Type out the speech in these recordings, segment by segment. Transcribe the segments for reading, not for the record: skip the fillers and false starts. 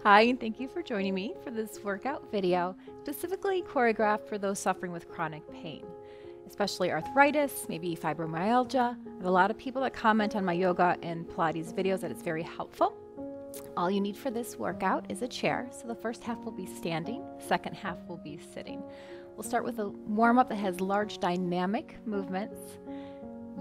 Hi, and thank you for joining me for this workout video, specifically choreographed for those suffering with chronic pain, especially arthritis, maybe fibromyalgia. I have a lot of people that comment on my yoga and Pilates videos that it's very helpful. All you need for this workout is a chair. So the first half will be standing, the second half will be sitting. We'll start with a warm-up that has large dynamic movements.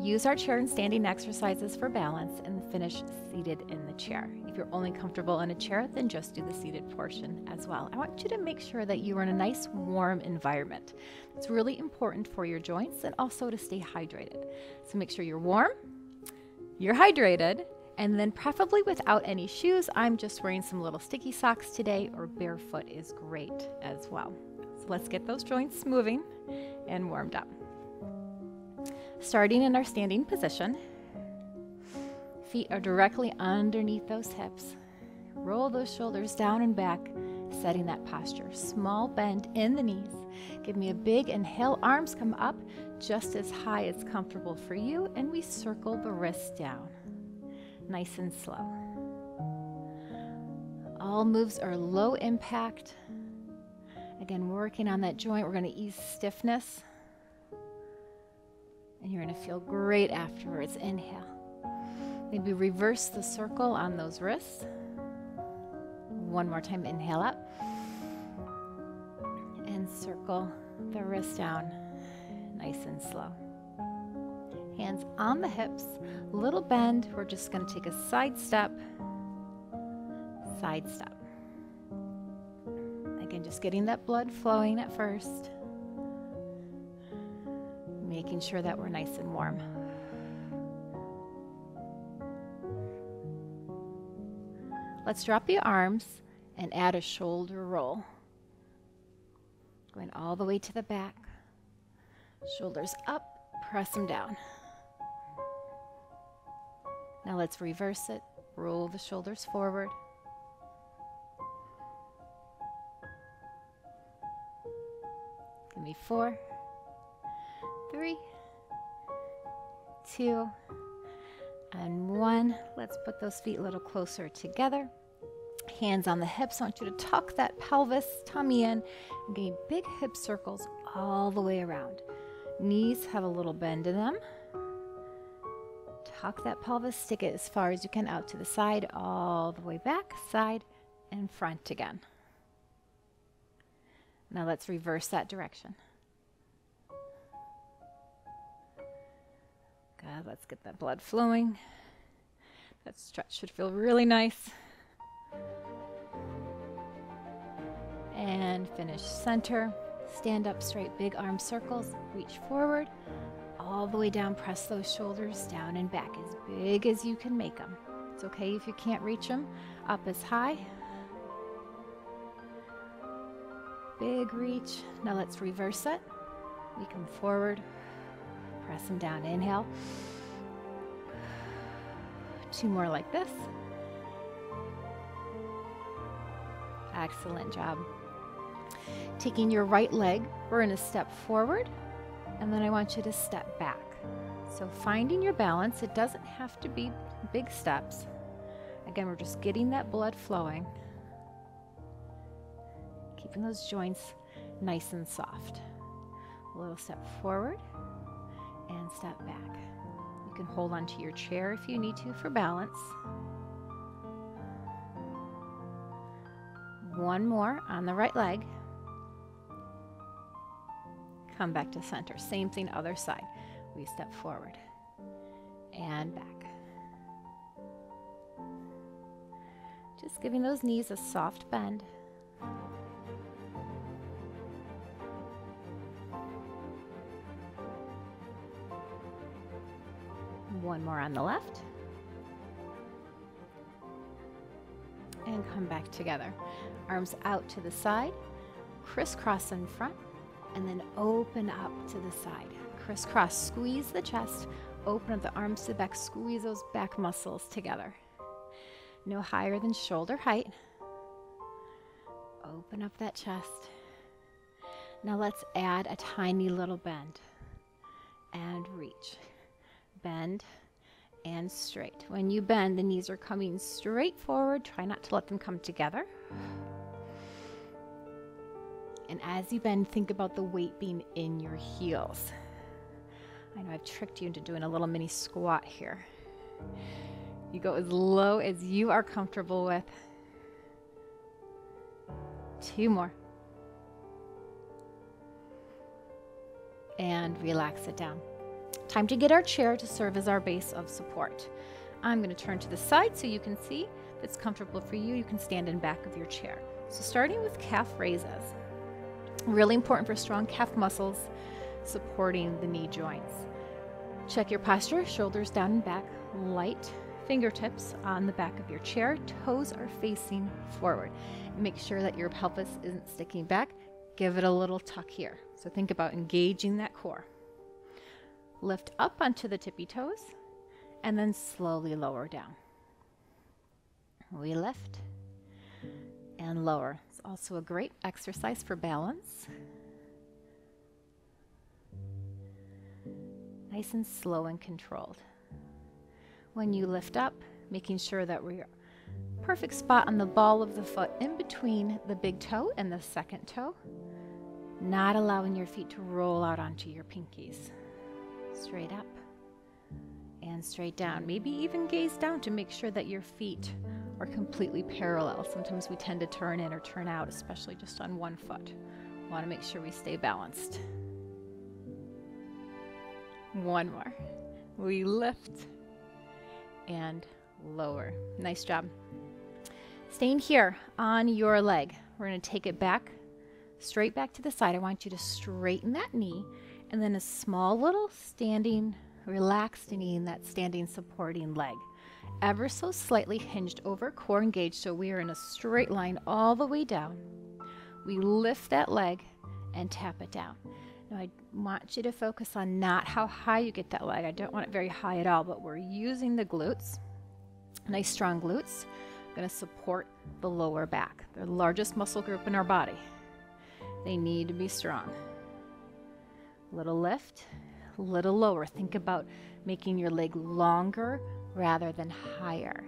Use our chair and standing exercises for balance and finish seated in the chair. If you're only comfortable in a chair, then just do the seated portion as well. I want you to make sure that you are in a nice warm environment. It's really important for your joints and also to stay hydrated. So make sure you're warm, you're hydrated, and then preferably without any shoes. I'm just wearing some little sticky socks today, or barefoot is great as well. So let's get those joints moving and warmed up. Starting in our standing position, feet are directly underneath those hips. Roll those shoulders down and back, setting that posture. Small bend in the knees. Give me a big inhale, arms come up just as high as comfortable for you, and we circle the wrists down. Nice and slow. All moves are low impact. Again, working on that joint, we're going to ease stiffness. And you're going to feel great afterwards. Inhale. Maybe reverse the circle on those wrists. One more time, inhale up. And circle the wrist down, nice and slow. Hands on the hips, little bend. We're just going to take a side step. Side step. Again, just getting that blood flowing at first. Making sure that we're nice and warm. Let's drop the arms and add a shoulder roll. Going all the way to the back. Shoulders up, press them down. Now let's reverse it. Roll the shoulders forward. Give me 4, 3, 2, and 1. Let's put those feet a little closer together. Hands on the hips. I want you to tuck that pelvis, tummy in, and getting big hip circles all the way around. Knees have a little bend in them. Tuck that pelvis, stick it as far as you can out to the side, all the way back, side, and front again. Now let's reverse that direction. Good, let's get that blood flowing. That stretch should feel really nice. And finish center. Stand up straight, big arm circles, reach forward, all the way down, press those shoulders down and back as big as you can make them. It's okay if you can't reach them, up as high. Big reach. Now let's reverse it. We come forward, press them down, inhale. 2 more like this. Excellent job. Taking your right leg, we're going to step forward, and then I want you to step back. So finding your balance, it doesn't have to be big steps. Again, we're just getting that blood flowing. Keeping those joints nice and soft. A little step forward and step back. You can hold onto your chair if you need to for balance. 1 more on the right leg. Come back to center. Same thing, other side. We step forward and back. Just giving those knees a soft bend. One more on the left. And come back together. Arms out to the side, crisscross in front, and then open up to the side. Crisscross, squeeze the chest, open up the arms to the back, squeeze those back muscles together. No higher than shoulder height. Open up that chest. Now let's add a tiny little bend and reach. Bend and straight. When you bend, the knees are coming straight forward. Try not to let them come together. And as you bend, think about the weight being in your heels. I know I've tricked you into doing a little mini squat here. You go as low as you are comfortable with. 2 more. And relax it down. Time to get our chair to serve as our base of support. I'm going to turn to the side so you can see if it's comfortable for you. You can stand in back of your chair. So starting with calf raises. Really important for strong calf muscles, supporting the knee joints. Check your posture, shoulders down and back, light fingertips on the back of your chair, toes are facing forward. Make sure that your pelvis isn't sticking back. Give it a little tuck here. So think about engaging that core. Lift up onto the tippy toes and then slowly lower down. We lift and lower. It's also a great exercise for balance. Nice and slow and controlled. When you lift up, making sure that we're perfect spot on the ball of the foot in between the big toe and the second toe, not allowing your feet to roll out onto your pinkies. Straight up and straight down. Maybe even gaze down to make sure that your feet are completely parallel. Sometimes we tend to turn in or turn out, especially just on one foot. We want to make sure we stay balanced. 1 more. We lift and lower. Nice job. Staying here on your leg. We're going to take it back, straight back to the side. I want you to straighten that knee and then a small little standing, relaxed knee in that standing supporting leg. Ever so slightly hinged over, core engaged, so we are in a straight line all the way down. We lift that leg and tap it down. Now I want you to focus on not how high you get that leg. I don't want it very high at all, but we're using the glutes. Nice strong glutes. Going to support the lower back, the largest muscle group in our body. They need to be strong. Little lift, little lower. Think about making your leg longer rather than higher.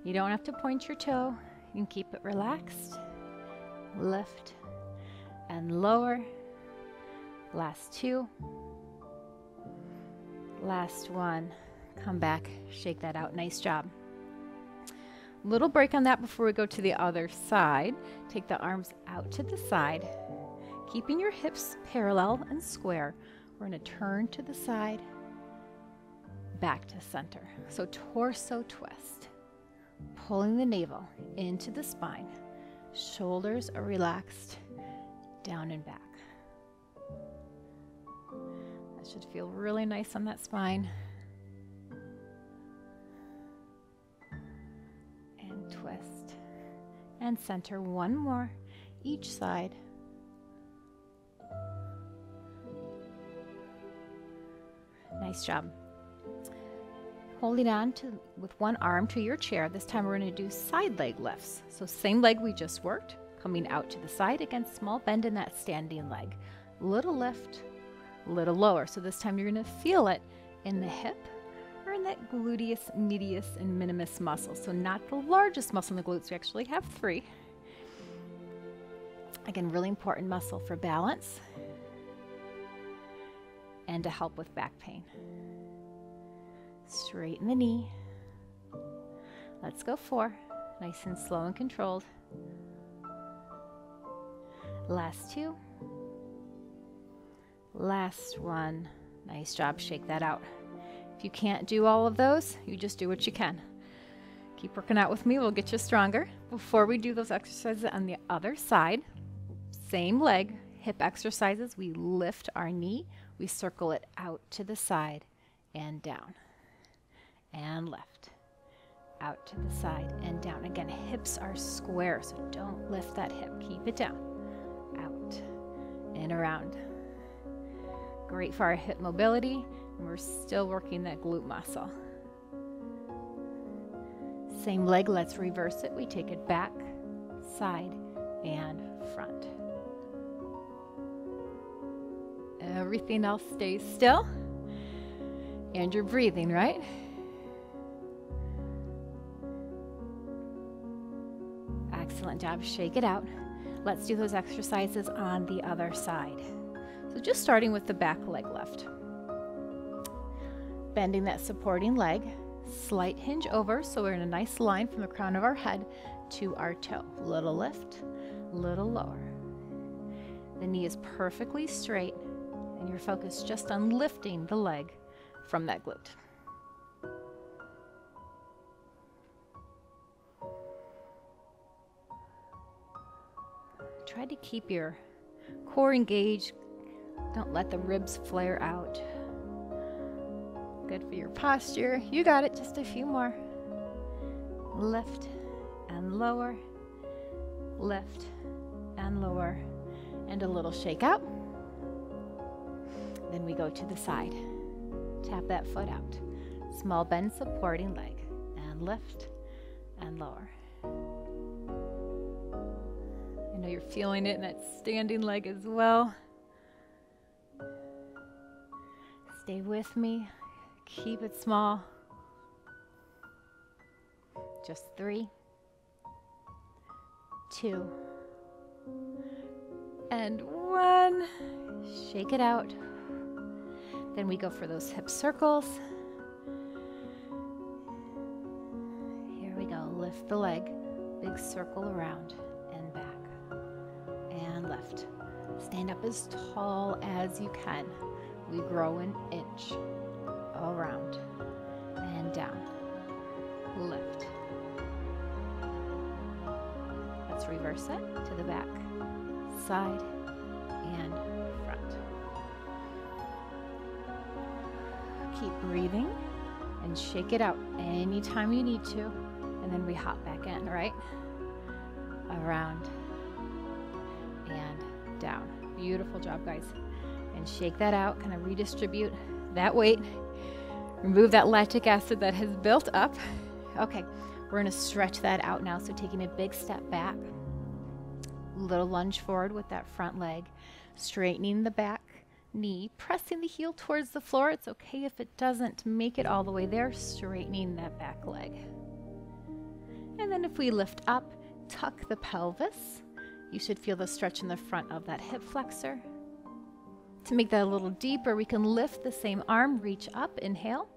You don't have to point your toe. You can keep it relaxed. Lift and lower. Last 2. Last 1. Come back, shake that out. Nice job. Little break on that before we go to the other side. Take the arms out to the side, keeping your hips parallel and square. We're going to turn to the side, back to center. So torso twist, pulling the navel into the spine. Shoulders are relaxed, down and back. That should feel really nice on that spine. And twist and center. 1 more each side. Nice job. Holding on with one arm to your chair. This time we're going to do side leg lifts. So same leg we just worked, coming out to the side. Again, small bend in that standing leg. Little lift, little lower. So this time you're going to feel it in the hip or in that gluteus medius and minimus muscle. So not the largest muscle in the glutes. We actually have 3. Again, really important muscle for balance and to help with back pain. Straighten the knee. Let's go 4. Nice and slow and controlled. Last 2. Last 1. Nice job. Shake that out. If you can't do all of those, you just do what you can. Keep working out with me. We'll get you stronger. Before we do those exercises on the other side, same leg, hip exercises. We lift our knee. We circle it out to the side and down. And left, out to the side and down. Again, hips are square, so don't lift that hip. Keep it down, out and around. Great for our hip mobility, and we're still working that glute muscle. Same leg, let's reverse it. We take it back, side, and front. Everything else stays still, and you're breathing, right? Excellent job. Shake it out. Let's do those exercises on the other side. So just starting with the back leg lift. Bending that supporting leg, slight hinge over so we're in a nice line from the crown of our head to our toe. Little lift, little lower. The knee is perfectly straight and you're focused just on lifting the leg from that glute. Try to keep your core engaged. Don't let the ribs flare out. Good for your posture. You got it. Just a few more. Lift and lower. Lift and lower. And a little shake out. Then we go to the side. Tap that foot out. Small bend supporting leg. And lift and lower. I know you're feeling it in that standing leg as well. Stay with me. Keep it small. Just 3, 2, and 1. Shake it out. Then we go for those hip circles. Here we go. Lift the leg. Big circle around and back. And left. Stand up as tall as you can. We grow an inch. Around and down. Lift. Let's reverse it to the back, side, and front. Keep breathing and shake it out anytime you need to, and then we hop back in, right? Around and down. Beautiful job, guys. And shake that out, kind of redistribute that weight. Remove that lactic acid that has built up. Okay, we're going to stretch that out now. So taking a big step back, little lunge forward with that front leg, straightening the back knee, pressing the heel towards the floor. It's okay if it doesn't make it all the way there, straightening that back leg. And then if we lift up, tuck the pelvis. You should feel the stretch in the front of that hip flexor. To make that a little deeper, we can lift the same arm, reach up, inhale.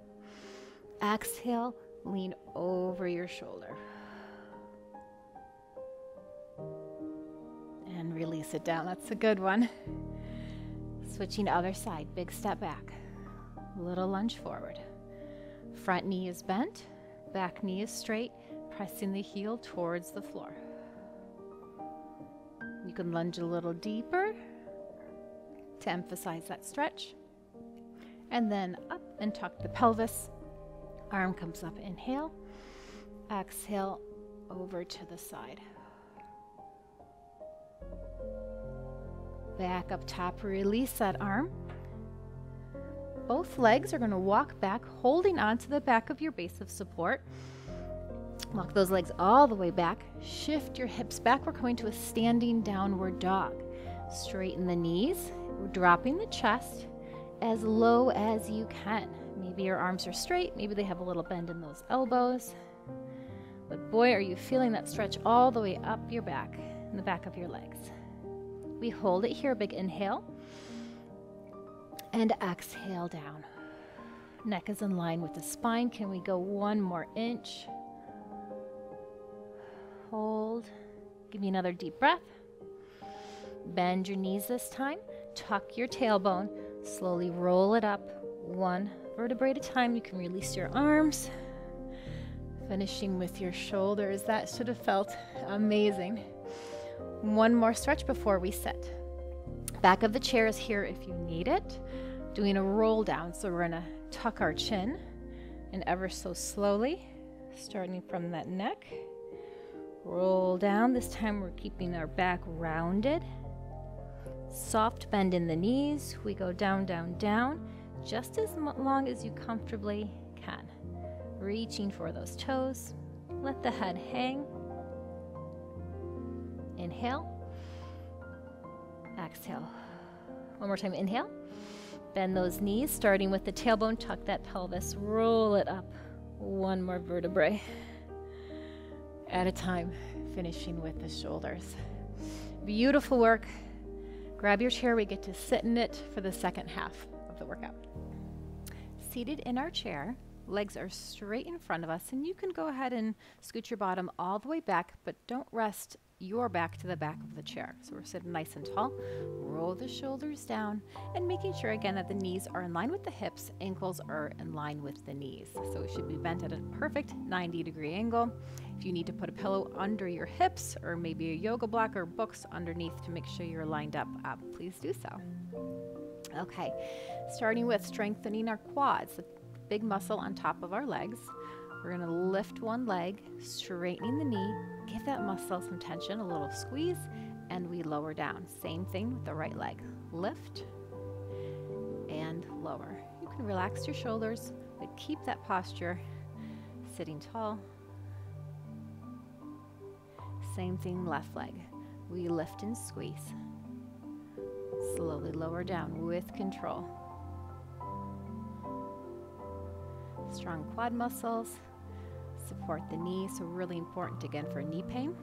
Exhale, lean over your shoulder. And release it down. That's a good one. Switching to other side, big step back. Little lunge forward. Front knee is bent, back knee is straight, pressing the heel towards the floor. You can lunge a little deeper to emphasize that stretch. And then up and tuck the pelvis. Arm comes up, inhale. Exhale, over to the side. Back up top, release that arm. Both legs are going to walk back, holding onto the back of your base of support. Walk those legs all the way back. Shift your hips back. We're going to a standing downward dog. Straighten the knees. We're dropping the chest as low as you can. Maybe your arms are straight. Maybe they have a little bend in those elbows. But boy, are you feeling that stretch all the way up your back, in the back of your legs. We hold it here, big inhale. And exhale down. Neck is in line with the spine. Can we go one more inch? Hold. Give me another deep breath. Bend your knees this time. Tuck your tailbone. Slowly roll it up. One vertebrae at a time. You can release your arms. Finishing with your shoulders. That should have felt amazing. One more stretch before we sit. Back of the chair is here if you need it. Doing a roll down. So we're going to tuck our chin and ever so slowly, starting from that neck. Roll down. This time we're keeping our back rounded. Soft bend in the knees. We go down, down, down, just as long as you comfortably can. Reaching for those toes. Let the head hang. Inhale. Exhale. One more time, inhale. Bend those knees, starting with the tailbone. Tuck that pelvis. Roll it up. One more vertebrae at a time, finishing with the shoulders. Beautiful work. Grab your chair. We get to sit in it for the second half of the workout. Seated in our chair, legs are straight in front of us, and you can go ahead and scoot your bottom all the way back, but don't rest your back to the back of the chair. So we're sitting nice and tall. Roll the shoulders down and making sure again that the knees are in line with the hips, ankles are in line with the knees. So it should be bent at a perfect 90-degree angle. If you need to put a pillow under your hips or maybe a yoga block or books underneath to make sure you're lined up, please do so. Okay, starting with strengthening our quads, the big muscle on top of our legs. We're going to lift one leg, straightening the knee, give that muscle some tension, a little squeeze, and we lower down. Same thing with the right leg. Lift and lower. You can relax your shoulders, but keep that posture sitting tall. Same thing, left leg. We lift and squeeze. Slowly lower down with control. Strong quad muscles support the knee, so really important again for knee pain.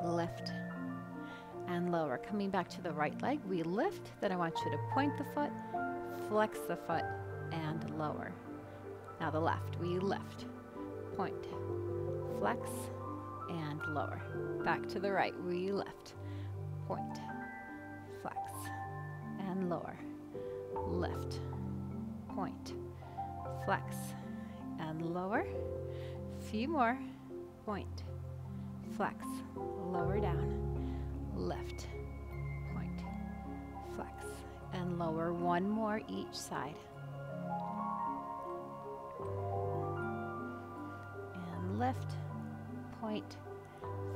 Lift and lower. Coming back to the right leg, we lift, then I want you to point the foot, flex the foot, and lower. Now the left, we lift, point, flex, and lower. Back to the right, we lift, point, flex, and lower. Lift, point, flex, and lower. Few more. Point, flex, lower down, lift, point, flex, and lower. One more each side. And lift, point,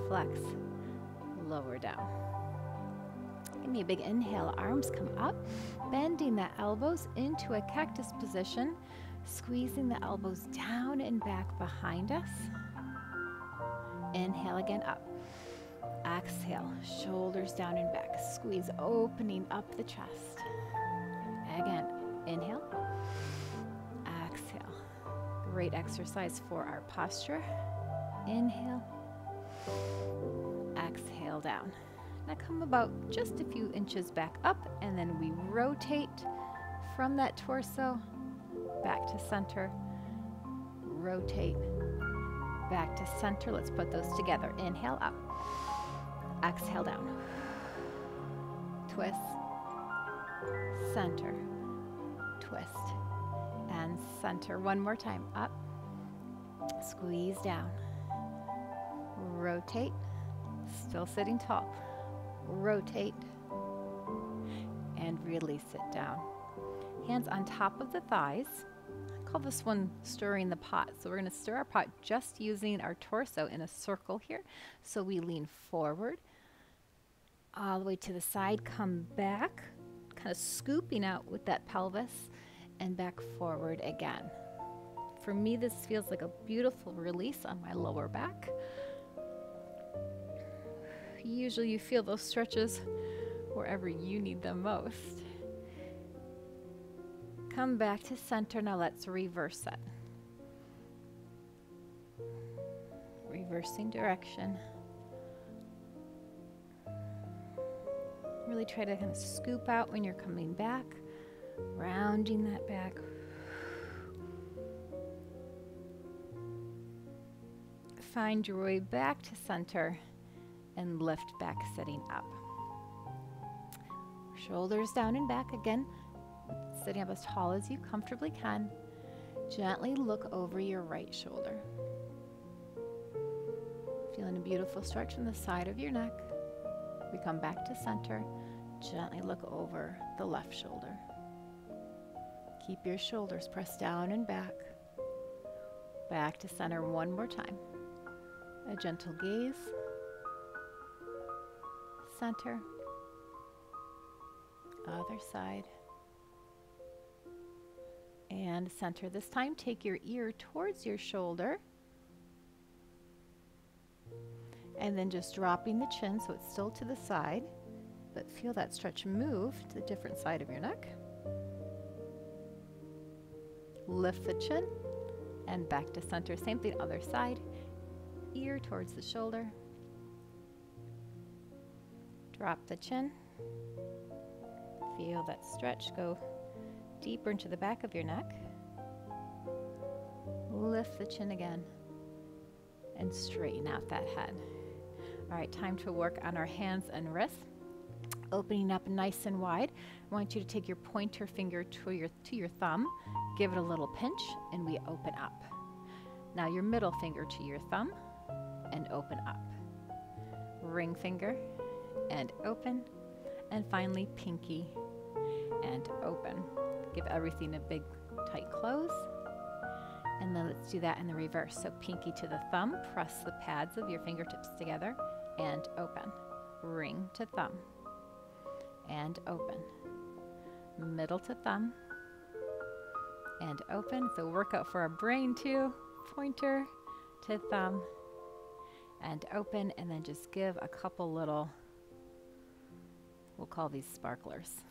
flex, lower down. Give me a big inhale. Arms come up, bending the elbows into a cactus position. Squeezing the elbows down and back behind us. Inhale again, up. Exhale, shoulders down and back. Squeeze, opening up the chest. Again, inhale. Exhale. Great exercise for our posture. Inhale. Exhale down. Now come about just a few inches back up, and then we rotate from that torso back to center, rotate, back to center. Let's put those together. Inhale up, exhale down, twist, center, twist, and center. One more time, up, squeeze down, rotate, still sitting tall, rotate, and release it down. Hands on top of the thighs. I call this one stirring the pot. So we're going to stir our pot just using our torso in a circle here. So we lean forward, all the way to the side, come back, kind of scooping out with that pelvis, and back forward again. For me, this feels like a beautiful release on my lower back. Usually you feel those stretches wherever you need them most. Come back to center. Now let's reverse it. Reversing direction. Really try to kind of scoop out when you're coming back, rounding that back. Find your way back to center and lift back, sitting up. Shoulders down and back again. Sitting up as tall as you comfortably can. Gently look over your right shoulder. Feeling a beautiful stretch from the side of your neck. We come back to center. Gently look over the left shoulder. Keep your shoulders pressed down and back. Back to center one more time. A gentle gaze. Center. Other side. And center. This time, take your ear towards your shoulder. And then just dropping the chin so it's still to the side. But feel that stretch move to the different side of your neck. Lift the chin and back to center. Same thing, other side. Ear towards the shoulder. Drop the chin. Feel that stretch go deeper into the back of your neck. Lift the chin again and straighten out that head. All right, time to work on our hands and wrists. Opening up nice and wide. I want you to take your pointer finger to your thumb, give it a little pinch, and we open up. Now your middle finger to your thumb and open up. Ring finger and open, and finally pinky and open. Give everything a big tight close. And then let's do that in the reverse. So pinky to the thumb, press the pads of your fingertips together and open. Ring to thumb and open. Middle to thumb and open. It's a workout for our brain too. Pointer to thumb and open, and then just give a couple little, we'll call these sparklers.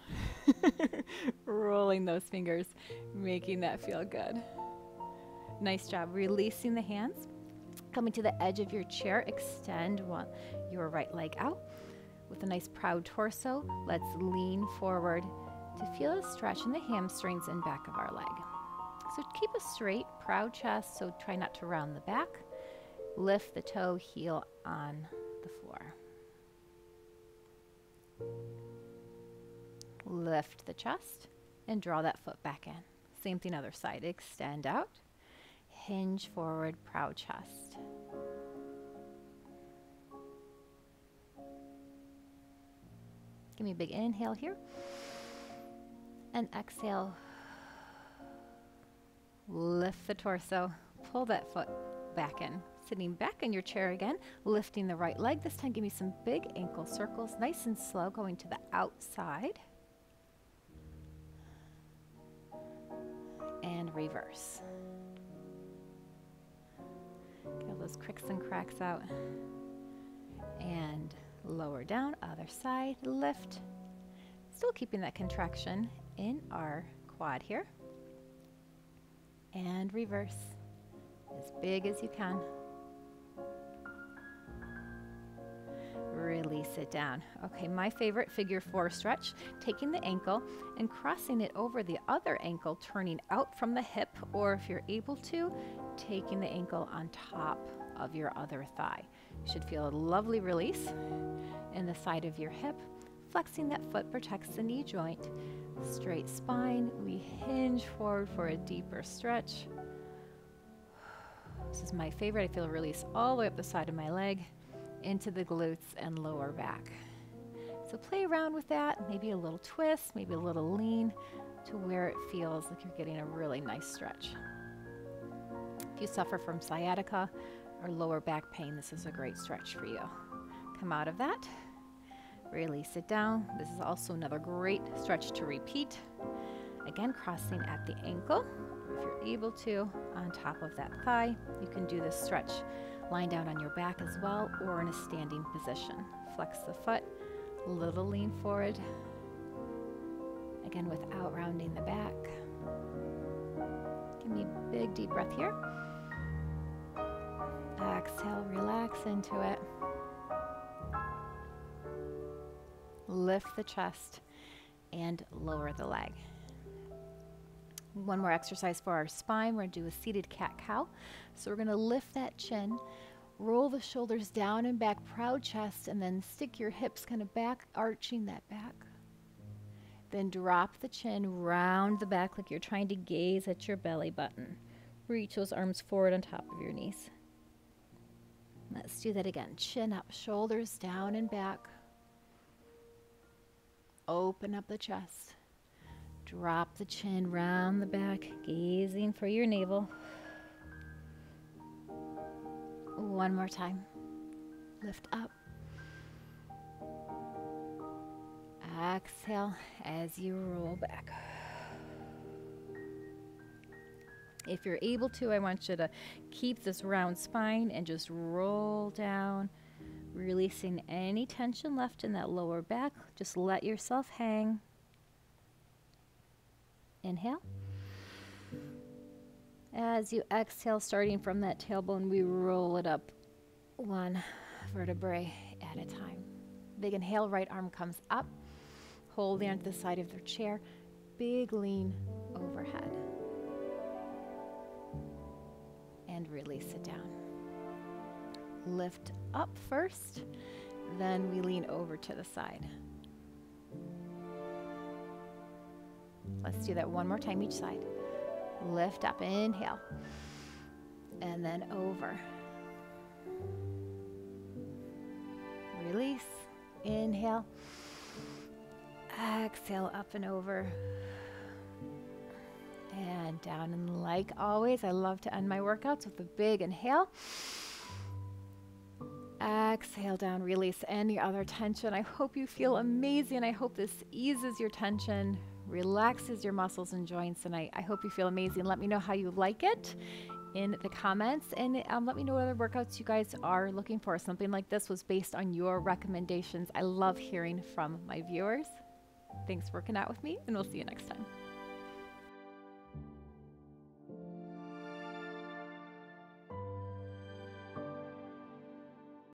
Rolling those fingers, making that feel good. Nice job. Releasing the hands. Coming to the edge of your chair, extend your right leg out. With a nice proud torso, let's lean forward to feel a stretch in the hamstrings and back of our leg. So keep a straight, proud chest, so try not to round the back. Lift the toe heel on the floor. Lift the chest and draw that foot back in. Same thing other side. Extend out. Hinge forward, proud chest. Give me a big inhale here. And exhale. Lift the torso. Pull that foot back in. Sitting back in your chair again. Lifting the right leg. This time give me some big ankle circles. Nice and slow. Going to the outside. And reverse. Get all those cricks and cracks out. And lower down, other side, lift. Still keeping that contraction in our quad here. And reverse. As big as you can. Release it down. Okay, my favorite figure 4 stretch, taking the ankle and crossing it over the other ankle, turning out from the hip, or if you're able to, taking the ankle on top of your other thigh. You should feel a lovely release in the side of your hip. Flexing that foot protects the knee joint. Straight spine. We hinge forward for a deeper stretch. This is my favorite. I feel a release all the way up the side of my leg into the glutes and lower back. So play around with that. Maybe a little twist, maybe a little lean to where it feels like you're getting a really nice stretch. If you suffer from sciatica or lower back pain, this is a great stretch for you. Come out of that. Release it down. This is also another great stretch to repeat. Again, crossing at the ankle. If you're able to, on top of that thigh, you can do this stretch lying down on your back as well, or in a standing position. Flex the foot, a little lean forward. Again, without rounding the back. Give me a big deep breath here. Exhale, relax into it. Lift the chest and lower the leg. One more exercise for our spine. We're going to do a seated cat-cow. So we're going to lift that chin, roll the shoulders down and back, proud chest, and then stick your hips kind of back, arching that back. Then drop the chin, round the back like you're trying to gaze at your belly button. Reach those arms forward on top of your knees. Let's do that again. Chin up, shoulders down and back. Open up the chest. Drop the chin, round the back, gazing for your navel. One more time. Lift up. Exhale as you roll back. If you're able to, I want you to keep this round spine and just roll down, releasing any tension left in that lower back. Just let yourself hang. Inhale. As you exhale, starting from that tailbone, we roll it up one vertebrae at a time. Big inhale, right arm comes up. Hold there to the side of their chair. Big lean overhead. And release it down. Lift up first, then we lean over to the side. Let's do that one more time each side. Lift up, inhale, and then over. Release, inhale, exhale, up and over, and down. And like always, I love to end my workouts with a big inhale. Exhale down, release any other tension. I hope you feel amazing. I hope this eases your tension, relaxes your muscles and joints, and I hope you feel amazing. Let me know how you like it in the comments, and let me know what other workouts you guys are looking for. Something like this was based on your recommendations. I love hearing from my viewers. Thanks for working out with me, and we'll see you next time.